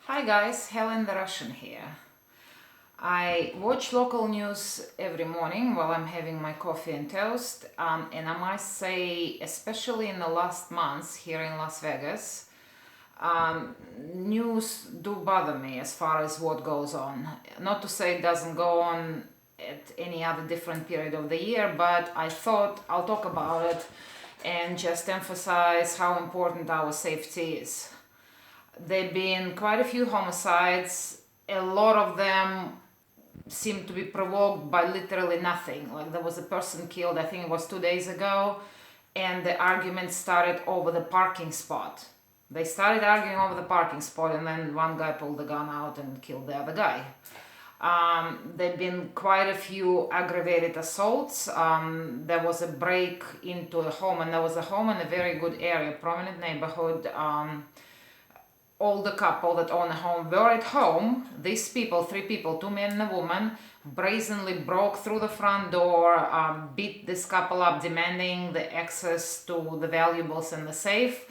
Hi guys, Helen the Russian here. I watch local news every morning while I'm having my coffee and toast, and I must say, especially in the last months here in Las Vegas, news do bother me as far as what goes on. Not to say it doesn't go on at any other different period of the year, but I thought I'll talk about it and just emphasize how important our safety is. There've been quite a few homicides. A lot of them seem to be provoked by literally nothing. Like there was a person killed, I think it was 2 days ago, and the argument started over the parking spot. They started arguing over the parking spot, and then one guy pulled the gun out and killed the other guy. There've been quite a few aggravated assaults. There was a break into a home, and there was a home in a very good area, prominent neighborhood. Older couple that own a home were at home. These people, three people, two men and a woman, brazenly broke through the front door, beat this couple up, demanding the access to the valuables in the safe.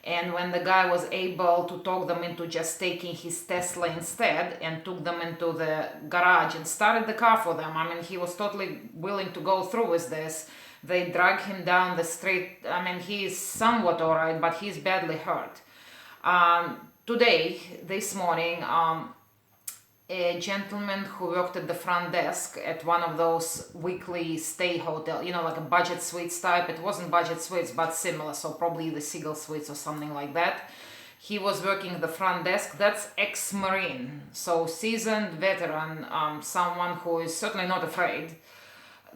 And when the guy was able to talk them into just taking his Tesla instead and took them into the garage and started the car for them, I mean, he was totally willing to go through with this. They dragged him down the street. I mean, he is somewhat alright, but he's badly hurt. Today, this morning, a gentleman who worked at the front desk at one of those weekly stay hotel, like a budget suites type. It wasn't budget suites, but similar, so probably the Seagull suites or something like that. He was working at the front desk. That's ex-Marine, so seasoned veteran, someone who is certainly not afraid.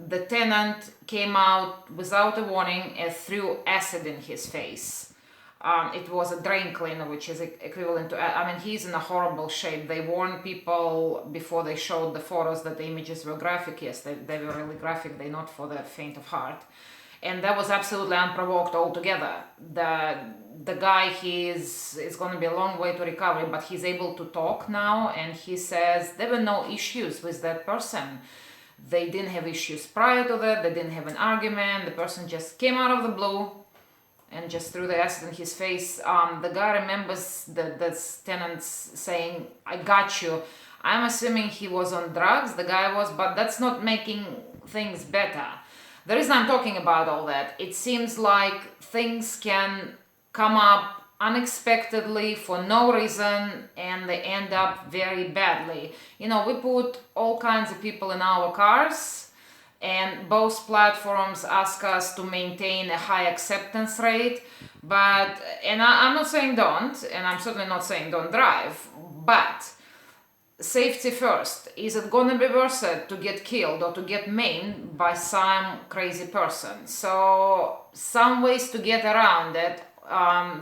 The tenant came out without a warning and threw acid in his face. It was a drain cleaner, which is equivalent to, I mean, he's in a horrible shape. They warned people before they showed the photos that the images were graphic. Yes, they were really graphic. They're not for the faint of heart. And that was absolutely unprovoked altogether. The guy, it's going to be a long way to recovery, but he's able to talk now, and he says there were no issues with that person. They didn't have issues prior to that. They didn't have an argument. The person just came out of the blue and just threw the acid in his face. The guy remembers the tenants saying, "I got you." I'm assuming he was on drugs, the guy was, but that's not making things better. The reason I'm talking about all that, it seems like things can come up unexpectedly for no reason and they end up very badly. We put all kinds of people in our cars, and both platforms ask us to maintain a high acceptance rate, and I'm not saying don't, and I'm certainly not saying don't drive, but safety first. Is it gonna be worth it to get killed or to get maimed by some crazy person? So some ways to get around it.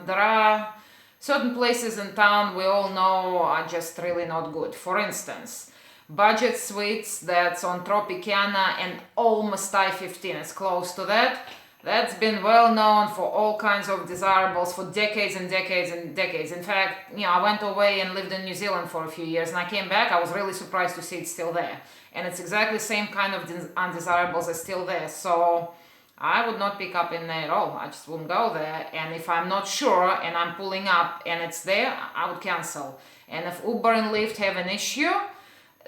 There are certain places in town we all know are just really not good. For instance, budget suites that's on Tropicana and almost I-15 is close to that. That's been well known for all kinds of desirables for decades and decades and decades. In fact, I went away and lived in New Zealand for a few years, and I came back. I was really surprised to see it still there. And it's exactly the same kind of undesirables are still there. So I would not pick up in there at all. I just wouldn't go there. And if I'm not sure and I'm pulling up and it's there, I would cancel. And if Uber and Lyft have an issue,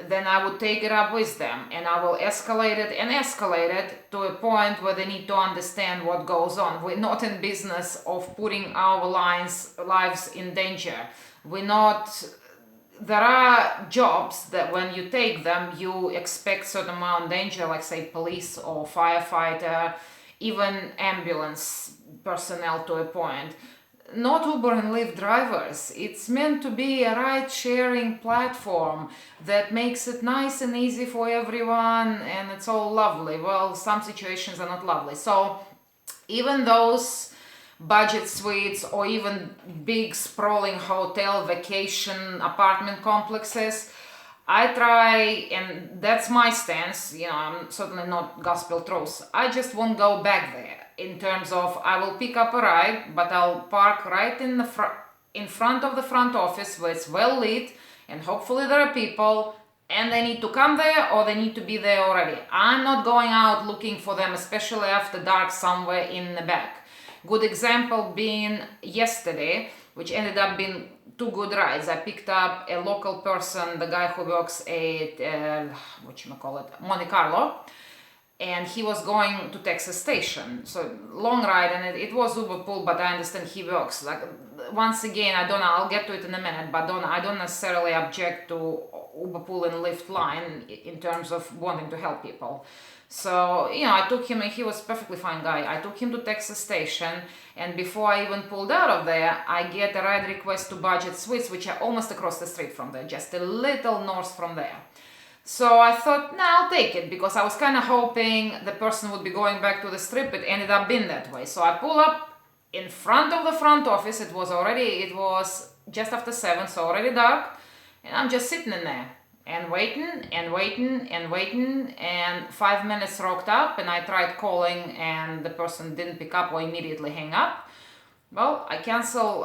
then I would take it up with them and I will escalate it to a point where they need to understand what goes on. We're not in business of putting our lives in danger. There are jobs that when you take them, you expect certain amount of danger, like say police or firefighter, even ambulance personnel to a point. Not Uber and Lyft drivers. It's meant to be a ride-sharing platform that makes it nice and easy for everyone, and it's all lovely. Well, some situations are not lovely. So even those budget suites or even big sprawling hotel vacation apartment complexes, I try, and that's my stance, I'm certainly not gospel truth. I just won't go back there in terms of I will pick up a ride, but I'll park right in front of the front office where it's well lit and hopefully there are people and they need to come there or they need to be there already. I'm not going out looking for them, especially after dark somewhere in the back. Good example being yesterday, which ended up being two good rides. I picked up a local person, the guy who works at Monte Carlo, and he was going to Texas Station. So long ride, and it was Uber pool, but I understand he works. Like, once again, I don't know, I'll get to it in a minute, but I don't necessarily object to Uber pool and Lyft line in terms of wanting to help people. So, I took him, and he was a perfectly fine guy. I took him to Texas Station, and before I even pulled out of there, I get a ride request to Budget Suites, which are almost across the street from there, just a little north from there. So I thought, I'll take it, because I was kind of hoping the person would be going back to the strip. It ended up being that way. So I pull up in front of the front office. It was just after 7, so already dark, and I'm just sitting in there and waiting and waiting and waiting, and 5 minutes rocked up, and I tried calling, and the person didn't pick up or immediately hang up. Well, I cancel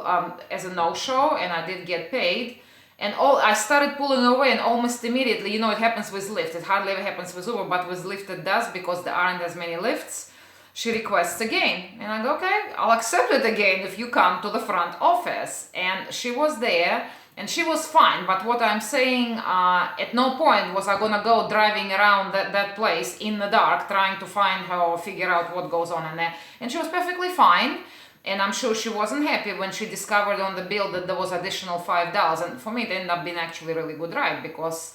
as a no-show, and I did get paid. And I started pulling away, and almost immediately, it happens with Lyft. It hardly ever happens with Uber, but with Lyft it does, because there aren't as many Lyfts. She requests again, and I go, okay, I'll accept it again if you come to the front office. And she was there, and she was fine. But what I'm saying, at no point was I gonna go driving around that place in the dark, trying to find her or figure out what goes on in there. And she was perfectly fine. And I'm sure she wasn't happy when she discovered on the bill that there was additional $5. And for me, it ended up being actually a really good ride, because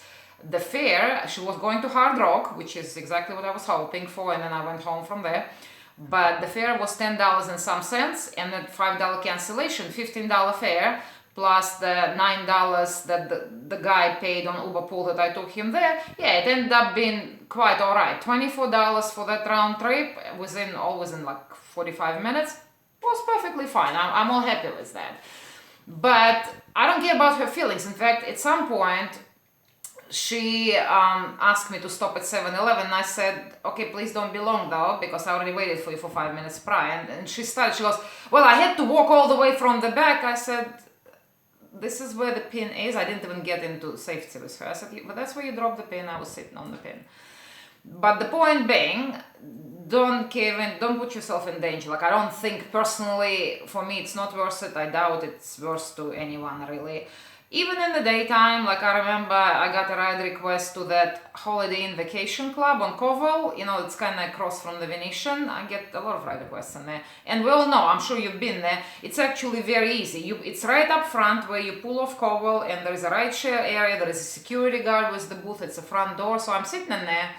the fare, she was going to Hard Rock, which is exactly what I was hoping for, and then I went home from there. But the fare was $10 and some cents, and the $5 cancellation, $15 fare, plus the $9 that the guy paid on Uber pool that I took him there. Yeah, it ended up being quite all right. $24 for that round trip, within like 45 minutes. Was perfectly fine. I'm all happy with that. But I don't care about her feelings. In fact, at some point, she asked me to stop at 7-Eleven, and I said, okay, please don't be long though, because I already waited for you for 5 minutes prior. And she goes, well, I had to walk all the way from the back. I said, this is where the pin is. I didn't even get into safety with her. I said, but that's where you drop the pin. I was sitting on the pin. But the point being, don't cave in, don't put yourself in danger. Like, I don't think personally, for me, it's not worth it. I doubt it's worth to anyone, really. Even in the daytime, like, I remember I got a ride request to that Holiday Inn Vacation Club on Koval. It's kind of across from the Venetian. I get a lot of ride requests in there. And we all know, I'm sure you've been there, it's actually very easy. It's right up front where you pull off Koval, and there is a ride share area, there is a security guard with the booth, it's a front door. So I'm sitting in there,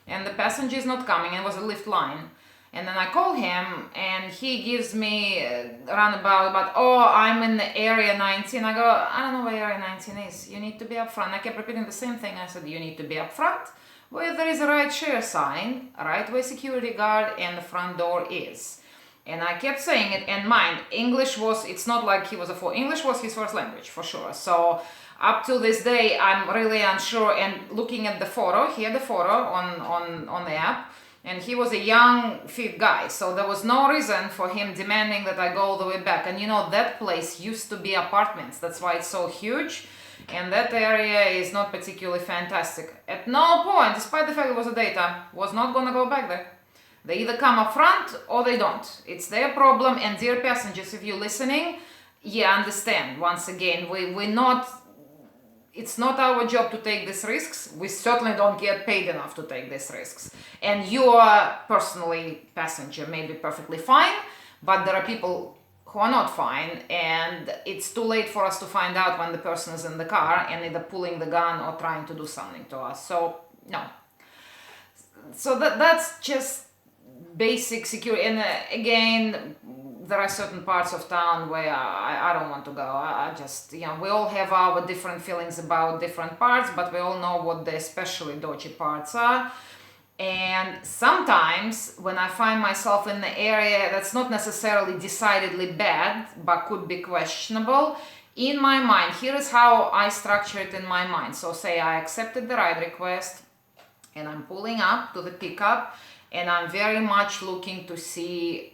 and the passenger is not coming, and it was a Lyft line. And then I call him, and he gives me a runabout about, I'm in the area 19. I go, I don't know where area 19 is. You need to be up front. I kept repeating the same thing. I said, you need to be up front where there is a ride share sign, right where security guard and the front door is. And I kept saying it, and mind, English was, it's not like he was English was his first language, for sure. So up to this day, I'm really unsure, and looking at the photo, he had the photo on the app, and he was a young, fit guy, so there was no reason for him demanding that I go all the way back. And that place used to be apartments, that's why it's so huge, and that area is not particularly fantastic. At no point, despite the fact it was a daytime, was not gonna go back there. They either come up front or they don't. It's their problem, and dear passengers, if you're listening, understand, once again, we're not... It's not our job to take these risks. We certainly don't get paid enough to take these risks. And you are personally passenger, maybe perfectly fine, but there are people who are not fine, and it's too late for us to find out when the person is in the car and either pulling the gun or trying to do something to us. So, no. So that's just basic security. And again, there are certain parts of town where I don't want to go. I just, we all have our different feelings about different parts, but we all know what the especially dodgy parts are. And sometimes when I find myself in the area that's not necessarily decidedly bad, but could be questionable, in my mind, here is how I structure it in my mind. So say I accepted the ride request, and I'm pulling up to the pickup, and I'm very much looking to see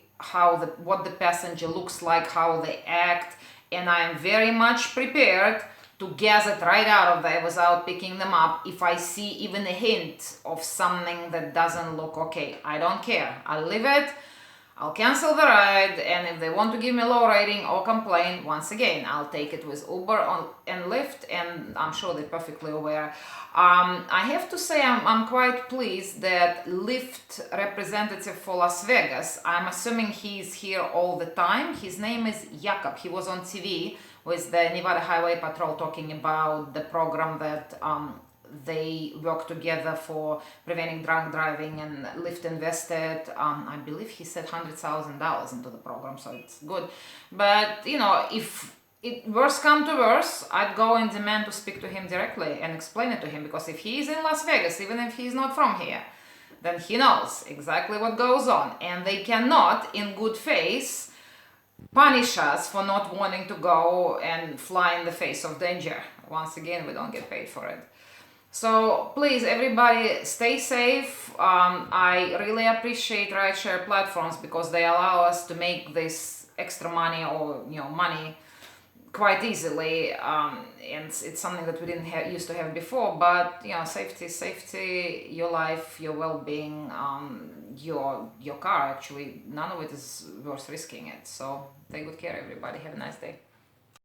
what the passenger looks like, how they act, and I am very much prepared to gas it right out of there without picking them up if I see even a hint of something that doesn't look okay. I don't care. I'll leave it. I'll cancel the ride, and if they want to give me a low rating or complain, once again, I'll take it with Uber and Lyft, and I'm sure they're perfectly aware. I have to say I'm quite pleased that Lyft representative for Las Vegas, I'm assuming he's here all the time. His name is Jakob. He was on TV with the Nevada Highway Patrol talking about the program that they work together for preventing drunk driving, and Lyft invested, I believe he said $100,000 into the program, so it's good. But if it worst come to worst, I'd go and demand to speak to him directly and explain it to him, because if he's in Las Vegas, even if he's not from here, then he knows exactly what goes on, and they cannot, in good faith, punish us for not wanting to go and fly in the face of danger. Once again, we don't get paid for it. So please, everybody, stay safe. I really appreciate rideshare platforms because they allow us to make this extra money, or money, quite easily, and it's something that we didn't used to have before. But safety, your life, your well-being, your car. Actually, none of it is worth risking it. So take good care, everybody. Have a nice day.